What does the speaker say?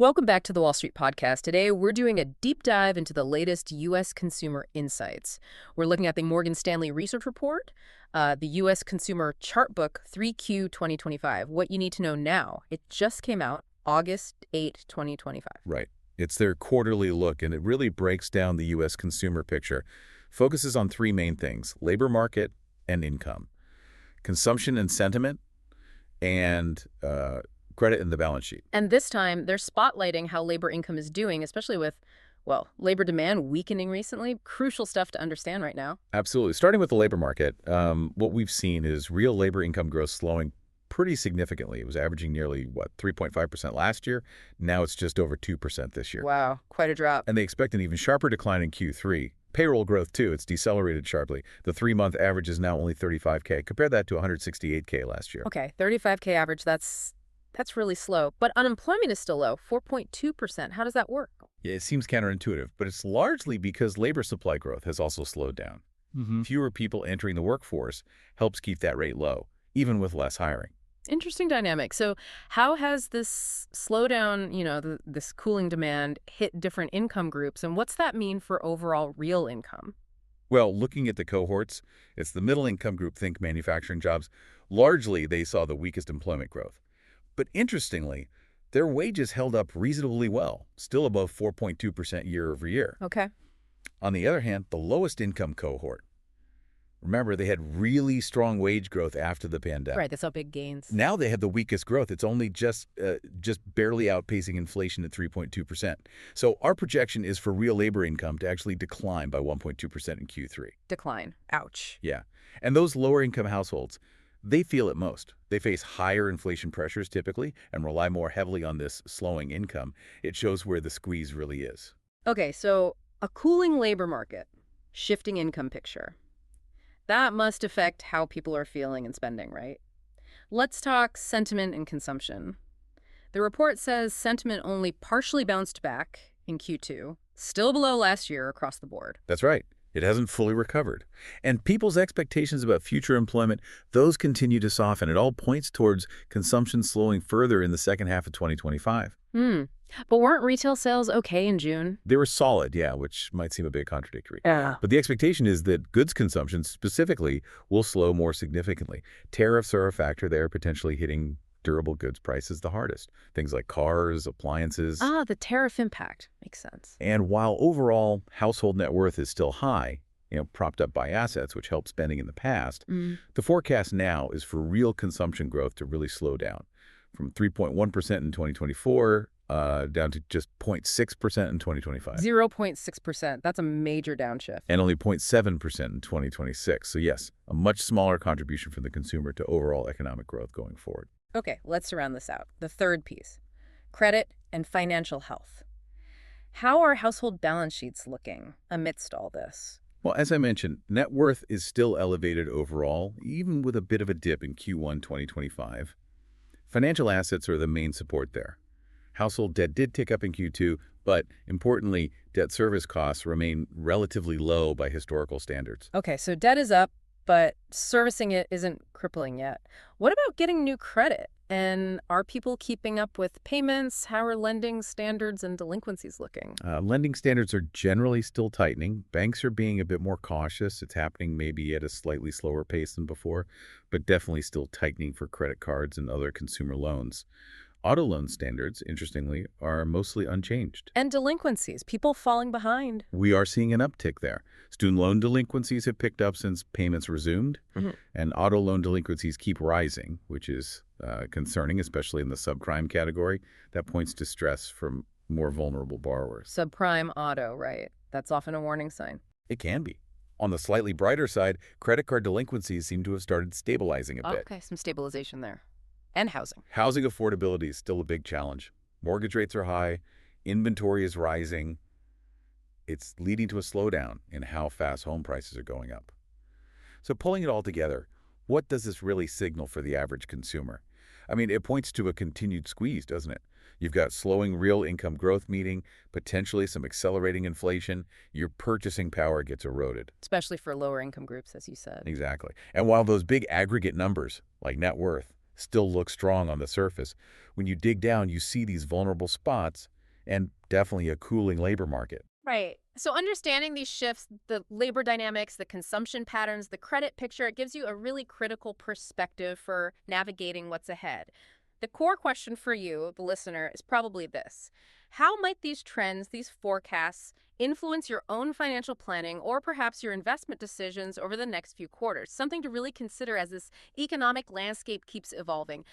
Welcome back to the Wall Street Podcast. Today, we're doing a deep dive into the latest U.S. consumer insights. We're looking at the Morgan Stanley research report, the U.S. Consumer Chartbook 3Q 2025, what you need to know now. It just came out August 8, 2025. Right. It's their quarterly look, and it really breaks down the U.S. consumer picture. Focuses on three main things: labor market and income, consumption and sentiment, and credit in the balance sheet. And this time, they're spotlighting how labor income is doing, especially with, well, labor demand weakening recently. Crucial stuff to understand right now. Absolutely. Starting with the labor market, what we've seen is real labor income growth slowing pretty significantly. It was averaging nearly, 3.5% last year. Now it's just over 2% this year. Wow, quite a drop. And they expect an even sharper decline in Q3. Payroll growth, too, it's decelerated sharply. The three-month average is now only 35K. Compare that to 168K last year. Okay, 35K average, that's really slow. But unemployment is still low, 4.2%. How does that work? Yeah, it seems counterintuitive, but it's largely because labor supply growth has also slowed down. Fewer people entering the workforce helps keep that rate low, even with less hiring. Interesting dynamic. So how has this slowdown, this cooling demand hit different income groups, and what's that mean for overall real income? Well, looking at the cohorts, it's the middle income group, think manufacturing jobs. Largely, they saw the weakest employment growth. But interestingly, their wages held up reasonably well, still above 4.2% year over year. Okay. On the other hand, the lowest income cohort, remember, they had really strong wage growth after the pandemic. Right, they saw big gains. Now they have the weakest growth. It's only just barely outpacing inflation at 3.2%. So our projection is for real labor income to actually decline by 1.2% in Q3. Decline. Ouch. Yeah. And those lower income households, they feel it most. They face higher inflation pressures typically and rely more heavily on this slowing income. It shows where the squeeze really is. Okay, so a cooling labor market, shifting income picture. That must affect how people are feeling and spending, right? Let's talk sentiment and consumption. The report says sentiment only partially bounced back in Q2, still below last year across the board. That's right. It hasn't fully recovered. And people's expectations about future employment, those continue to soften. It all points towards consumption slowing further in the second half of 2025. But weren't retail sales okay in June? They were solid, yeah, which might seem a bit contradictory. Yeah. But the expectation is that goods consumption specifically will slow more significantly. Tariffs are a factor there, potentially hitting durable goods prices the hardest. Things like cars, appliances. The tariff impact. Makes sense. And while overall household net worth is still high, propped up by assets, which helped spending in the past, the forecast now is for real consumption growth to really slow down from 3.1% in 2024 down to just 0.6% in 2025. 0.6%. That's a major downshift. And only 0.7% in 2026. So yes, a much smaller contribution from the consumer to overall economic growth going forward. Okay, let's round this out. The third piece, credit and financial health. How are household balance sheets looking amidst all this? Well, as I mentioned, net worth is still elevated overall, even with a bit of a dip in Q1 2025. Financial assets are the main support there. Household debt did tick up in Q2, but importantly, debt service costs remain relatively low by historical standards. Okay, so debt is up, but servicing it isn't crippling yet. What about getting new credit? And are people keeping up with payments? How are lending standards and delinquencies looking? Lending standards are generally still tightening. Banks are being a bit more cautious. It's happening maybe at a slightly slower pace than before, but definitely still tightening for credit cards and other consumer loans. Auto loan standards, interestingly, are mostly unchanged. And delinquencies, people falling behind. We are seeing an uptick there. Student loan delinquencies have picked up since payments resumed, and auto loan delinquencies keep rising, which is concerning, especially in the subprime category. That points to stress from more vulnerable borrowers. Subprime auto, right? That's often a warning sign. It can be. On the slightly brighter side, credit card delinquencies seem to have started stabilizing a bit. Okay, some stabilization there. And housing. Housing affordability is still a big challenge. Mortgage rates are high. Inventory is rising. It's leading to a slowdown in how fast home prices are going up. So pulling it all together, what does this really signal for the average consumer? I mean, it points to a continued squeeze, doesn't it? You've got slowing real income growth meeting, potentially some accelerating inflation. Your purchasing power gets eroded. Especially for lower income groups, as you said. Exactly. And while those big aggregate numbers, like net worth, still look strong on the surface. When you dig down, you see these vulnerable spots and definitely a cooling labor market. Right. So understanding these shifts, the labor dynamics, the consumption patterns, the credit picture, it gives you a really critical perspective for navigating what's ahead. The core question for you, the listener, is probably this. How might these trends, these forecasts, influence your own financial planning or perhaps your investment decisions over the next few quarters? Something to really consider as this economic landscape keeps evolving.